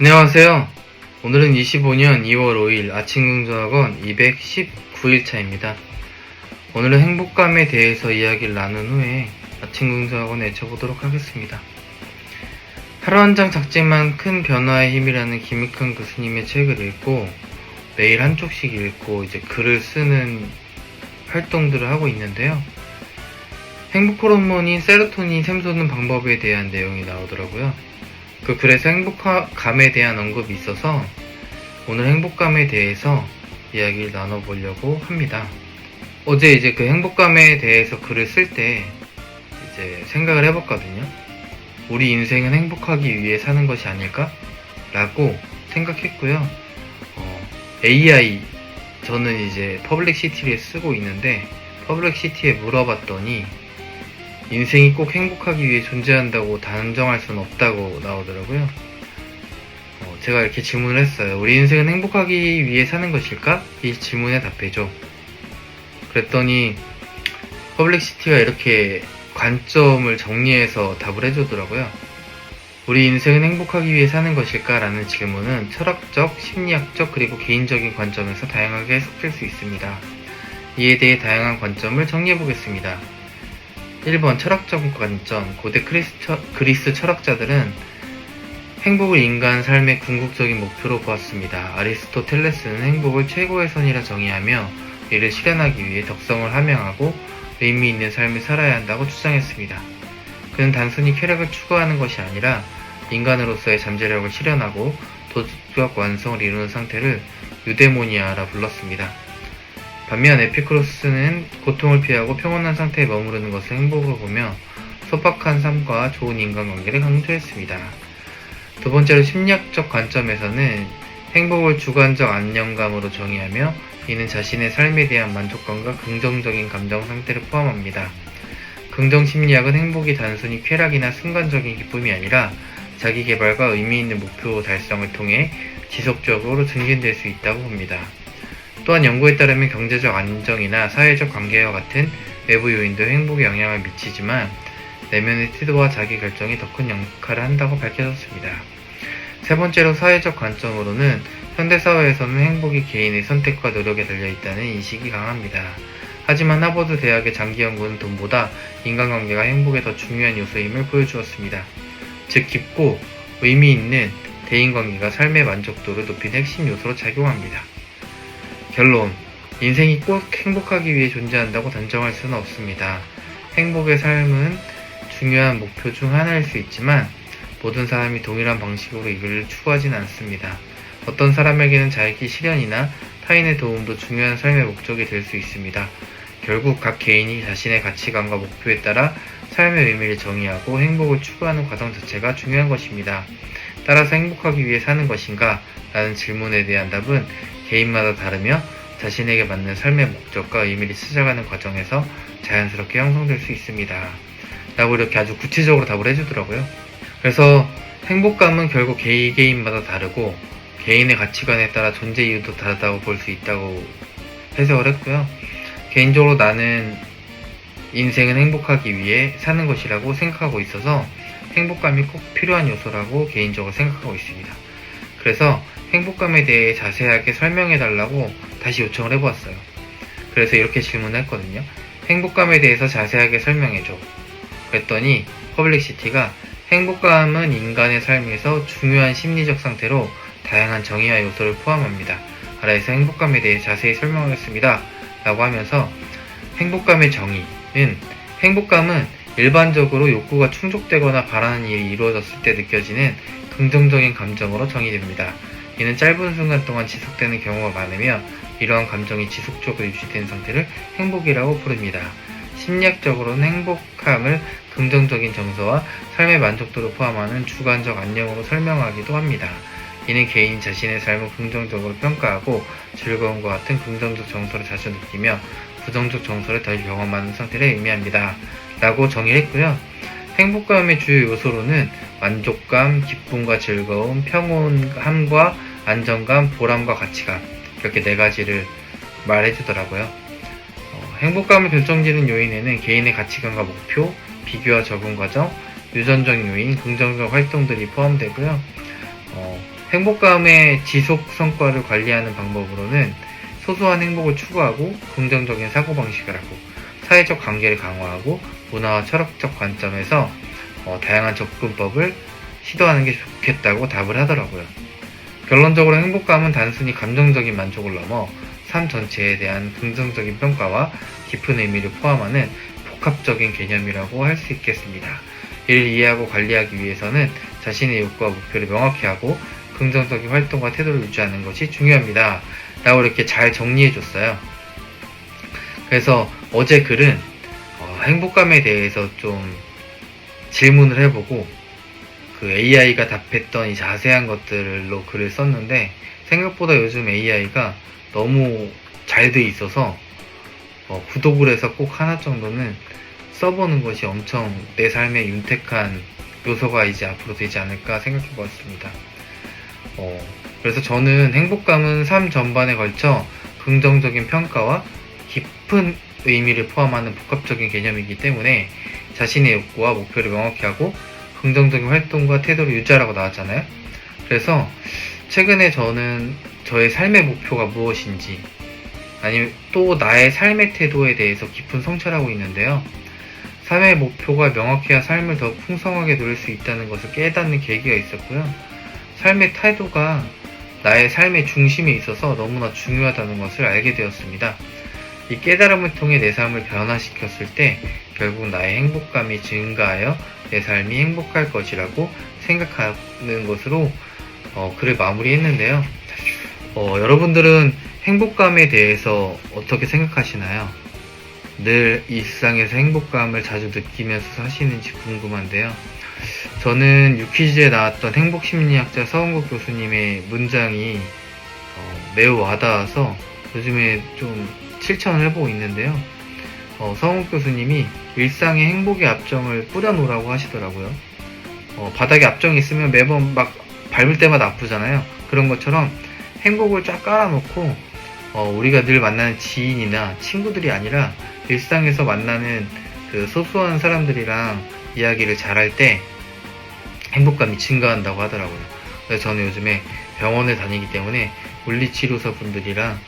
안녕하세요. 오늘은 25년 2월 5일 아침긍정학원 219일차입니다. 오늘은 행복감에 대해서 이야기를 나눈 후에 아침긍정학원에 외쳐보도록 하겠습니다. 하루 한 장 작지만 큰 변화의 힘이라는 김익환 교수님의 책을 읽고 매일 한쪽씩 읽고 이제 글을 쓰는 활동들을 하고 있는데요. 행복 호르몬인 세로토닌 샘솟는 방법에 대한 내용이 나오더라고요. 그 글에서 행복감에 대한 언급이 있어서 오늘 행복감에 대해서 이야기를 나눠보려고 합니다. 어제 이제 그 행복감에 대해서 글을 쓸 때 이제 생각을 해봤거든요. 우리 인생은 행복하기 위해 사는 것이 아닐까? 라고 생각했고요. AI, 저는 이제 퍼블릭시티를 쓰고 있는데 퍼블릭시티에 물어봤더니 인생이 꼭 행복하기 위해 존재한다고 단정할 수는 없다고 나오더라고요. 제가 이렇게 질문을 했어요. 우리 인생은 행복하기 위해 사는 것일까? 이 질문에 답해줘. 그랬더니 퍼블릭시티가 이렇게 관점을 정리해서 답을 해주더라고요. 우리 인생은 행복하기 위해 사는 것일까? 라는 질문은 철학적, 심리학적, 그리고 개인적인 관점에서 다양하게 해석될 수 있습니다. 이에 대해 다양한 관점을 정리해보겠습니다. 1번 철학적 관점. 고대 그리스 철학자들은 행복을 인간 삶의 궁극적인 목표로 보았습니다. 아리스토텔레스는 행복을 최고의 선이라 정의하며 이를 실현하기 위해 덕성을 함양하고 의미 있는 삶을 살아야 한다고 주장했습니다. 그는 단순히 쾌락을 추구하는 것이 아니라 인간으로서의 잠재력을 실현하고 도덕적 완성을 이루는 상태를 유데모니아라 불렀습니다. 반면 에피쿠로스는 고통을 피하고 평온한 상태에 머무르는 것을 행복으로 보며 소박한 삶과 좋은 인간관계를 강조했습니다. 두 번째로 심리학적 관점에서는 행복을 주관적 안정감으로 정의하며 이는 자신의 삶에 대한 만족감과 긍정적인 감정 상태를 포함합니다. 긍정 심리학은 행복이 단순히 쾌락이나 순간적인 기쁨이 아니라 자기 개발과 의미 있는 목표 달성을 통해 지속적으로 증진될 수 있다고 봅니다. 또한 연구에 따르면 경제적 안정이나 사회적 관계와 같은 외부 요인도 행복에 영향을 미치지만 내면의 태도와 자기 결정이 더 큰 역할을 한다고 밝혀졌습니다. 세 번째로 사회적 관점으로는 현대사회에서는 행복이 개인의 선택과 노력에 달려있다는 인식이 강합니다. 하지만 하버드 대학의 장기 연구는 돈보다 인간관계가 행복에 더 중요한 요소임을 보여주었습니다. 즉 깊고 의미 있는 대인관계가 삶의 만족도를 높이는 핵심 요소로 작용합니다. 결론, 인생이 꼭 행복하기 위해 존재한다고 단정할 수는 없습니다. 행복의 삶은 중요한 목표 중 하나일 수 있지만 모든 사람이 동일한 방식으로 이를 추구하진 않습니다. 어떤 사람에게는 자기 실현이나 타인의 도움도 중요한 삶의 목적이 될 수 있습니다. 결국 각 개인이 자신의 가치관과 목표에 따라 삶의 의미를 정의하고 행복을 추구하는 과정 자체가 중요한 것입니다. 따라서 행복하기 위해 사는 것인가? 라는 질문에 대한 답은 개인마다 다르며 자신에게 맞는 삶의 목적과 의미를 찾아가는 과정에서 자연스럽게 형성될 수 있습니다. 라고 이렇게 아주 구체적으로 답을 해주더라고요. 그래서 행복감은 결국 개인마다 다르고 개인의 가치관에 따라 존재 이유도 다르다고 볼 수 있다고 해석을 했고요. 개인적으로 나는 인생은 행복하기 위해 사는 것이라고 생각하고 있어서 행복감이 꼭 필요한 요소라고 개인적으로 생각하고 있습니다. 그래서 행복감에 대해 자세하게 설명해달라고 다시 요청을 해보았어요. 그래서 이렇게 질문을 했거든요. 행복감에 대해서 자세하게 설명해줘. 그랬더니 퍼블릭시티가 행복감은 인간의 삶에서 중요한 심리적 상태로 다양한 정의와 요소를 포함합니다. 아래에서 행복감에 대해 자세히 설명하겠습니다. 라고 하면서 행복감의 정의는 행복감은 일반적으로 욕구가 충족되거나 바라는 일이 이루어졌을 때 느껴지는 긍정적인 감정으로 정의됩니다. 이는 짧은 순간 동안 지속되는 경우가 많으며 이러한 감정이 지속적으로 유지된 상태를 행복이라고 부릅니다. 심리학적으로는 행복함을 긍정적인 정서와 삶의 만족도를 포함하는 주관적 안녕으로 설명하기도 합니다. 이는 개인 자신의 삶을 긍정적으로 평가하고 즐거움과 같은 긍정적 정서를 자주 느끼며 부정적 정서를 덜 경험하는 상태를 의미합니다. 라고 정의했고요. 행복감의 주요 요소로는 만족감, 기쁨과 즐거움, 평온함과 안정감, 보람과 가치감, 이렇게 네 가지를 말해주더라고요. 행복감을 결정짓는 요인에는 개인의 가치관과 목표, 비교와 적응 과정, 유전적 요인, 긍정적 활동들이 포함되고요. 행복감의 지속 성과를 관리하는 방법으로는 소소한 행복을 추구하고 긍정적인 사고방식을 하고 사회적 관계를 강화하고 문화와 철학적 관점에서 다양한 접근법을 시도하는 게 좋겠다고 답을 하더라고요. 결론적으로 행복감은 단순히 감정적인 만족을 넘어 삶 전체에 대한 긍정적인 평가와 깊은 의미를 포함하는 복합적인 개념이라고 할 수 있겠습니다. 이를 이해하고 관리하기 위해서는 자신의 욕구와 목표를 명확히 하고 긍정적인 활동과 태도를 유지하는 것이 중요합니다. 라고 이렇게 잘 정리해줬어요. 그래서 어제 글은 행복감에 대해서 좀 질문을 해보고 그 AI가 답했던 이 자세한 것들로 글을 썼는데 생각보다 요즘 AI가 너무 잘 돼 있어서 구독을 해서 꼭 하나 정도는 써보는 것이 엄청 내 삶에 윤택한 요소가 이제 앞으로 되지 않을까 생각해 보았습니다. 그래서 저는 행복감은 삶 전반에 걸쳐 긍정적인 평가와 깊은 의미를 포함하는 복합적인 개념이기 때문에 자신의 욕구와 목표를 명확히 하고 긍정적인 활동과 태도를 유지하라고 나왔잖아요. 그래서 최근에 저는 저의 삶의 목표가 무엇인지 아니면 또 나의 삶의 태도에 대해서 깊은 성찰하고 있는데요. 삶의 목표가 명확해야 삶을 더 풍성하게 누릴 수 있다는 것을 깨닫는 계기가 있었고요. 삶의 태도가 나의 삶의 중심에 있어서 너무나 중요하다는 것을 알게 되었습니다. 이 깨달음을 통해 내 삶을 변화시켰을 때 결국 나의 행복감이 증가하여 내 삶이 행복할 것이라고 생각하는 것으로 글을 마무리했는데요. 여러분들은 행복감에 대해서 어떻게 생각하시나요? 늘 일상에서 행복감을 자주 느끼면서 사시는지 궁금한데요. 저는 유퀴즈에 나왔던 행복심리학자 서은국 교수님의 문장이 매우 와닿아서 요즘에 좀 실천을 해보고 있는데요. 서은국 교수님이 일상에 행복의 압정을 뿌려놓으라고 하시더라고요. 바닥에 압정이 있으면 매번 막 밟을 때마다 아프잖아요. 그런 것처럼 행복을 쫙 깔아놓고 우리가 늘 만나는 지인이나 친구들이 아니라 일상에서 만나는 그 소소한 사람들이랑 이야기를 잘할 때 행복감이 증가한다고 하더라고요. 그래서 저는 요즘에 병원을 다니기 때문에 물리치료사 분들이랑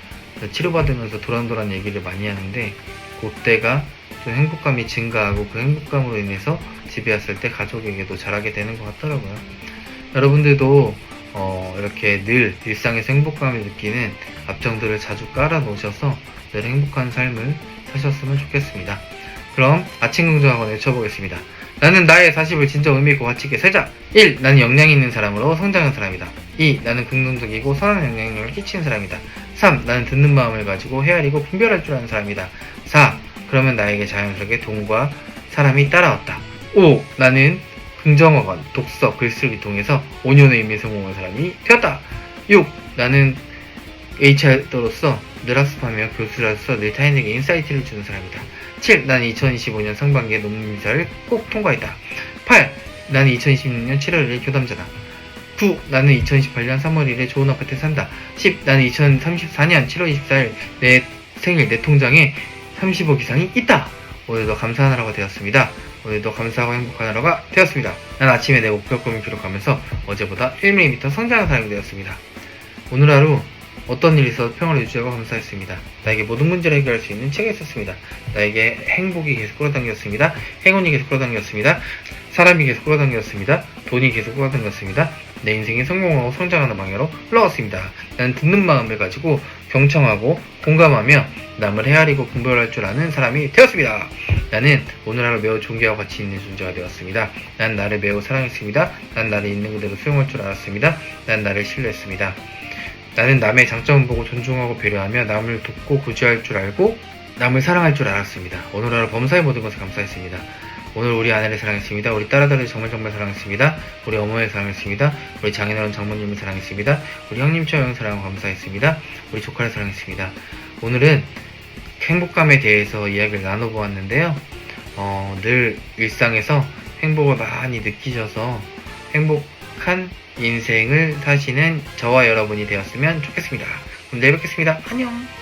치료받으면서 도란도란 얘기를 많이 하는데 그때가 좀 행복감이 증가하고 그 행복감으로 인해서 집에 왔을 때 가족에게도 잘하게 되는 것 같더라고요. 여러분들도 이렇게 늘 일상에서 행복감을 느끼는 압정들을 자주 깔아 놓으셔서 늘 행복한 삶을 사셨으면 좋겠습니다. 그럼 아침 긍정학원 외쳐보겠습니다. 나는 나의 40을 진짜 의미있고 가치있게 살자. 1. 나는 역량이 있는 사람으로 성장한 사람이다. 2. 나는 긍정적이고 선한 영향력을 끼치는 사람이다. 3. 나는 듣는 마음을 가지고 헤아리고 분별할 줄 아는 사람이다. 4. 그러면 나에게 자연스럽게 돈과 사람이 따라왔다. 5. 나는 긍정학원, 독서, 글쓰기 통해서 5년의 의미 성공한 사람이 되었다. 6. 나는 HR로서 늘 학습하며 교수로서 늘 타인에게 인사이트를 주는 사람이다. 7. 나는 2025년 상반기에 논문비사를 꼭 통과했다. 8. 나는 2026년 7월 1일 교담자다. 9. 나는 2028년 3월 1일에 좋은 아파트에 산다. 10. 나는 2034년 7월 24일 내 생일 내 통장에 30억 이상이 있다. 오늘도 감사한 하루가 되었습니다. 오늘도 감사하고 행복한 하루가 되었습니다. 난 아침에 내 목표금을 기록하면서 어제보다 1mm 성장한 사람이 되었습니다. 오늘 하루 어떤 일이 있어도 평화를 유지하고 감사했습니다. 나에게 모든 문제를 해결할 수 있는 책이 있었습니다. 나에게 행복이 계속 끌어당겼습니다. 행운이 계속 끌어당겼습니다. 사람이 계속 끌어당겼습니다. 돈이 계속 끌어당겼습니다. 내 인생이 성공하고 성장하는 방향으로 흘러갔습니다. 나는 듣는 마음을 가지고 경청하고 공감하며 남을 헤아리고 분별할 줄 아는 사람이 되었습니다. 나는 오늘 하루 매우 존경하고 가치 있는 존재가 되었습니다. 난 나를 매우 사랑했습니다. 난 나를 있는 그대로 수용할 줄 알았습니다. 난 나를 신뢰했습니다. 나는 남의 장점을 보고 존중하고 배려하며 남을 돕고 구제할 줄 알고 남을 사랑할 줄 알았습니다. 오늘 하루 범사의 모든 것을 감사했습니다. 오늘 우리 아내를 사랑했습니다. 우리 딸아들을 정말 사랑했습니다. 우리 어머니를 사랑했습니다. 우리 장인어른 장모님을 사랑했습니다. 우리 형님 처형 사랑하고 감사했습니다. 우리 조카를 사랑했습니다. 오늘은 행복감에 대해서 이야기를 나눠보았는데요. 늘 일상에서 행복을 많이 느끼셔서 행복한 인생을 사시는 저와 여러분이 되었으면 좋겠습니다. 그럼 내일 뵙겠습니다. 안녕.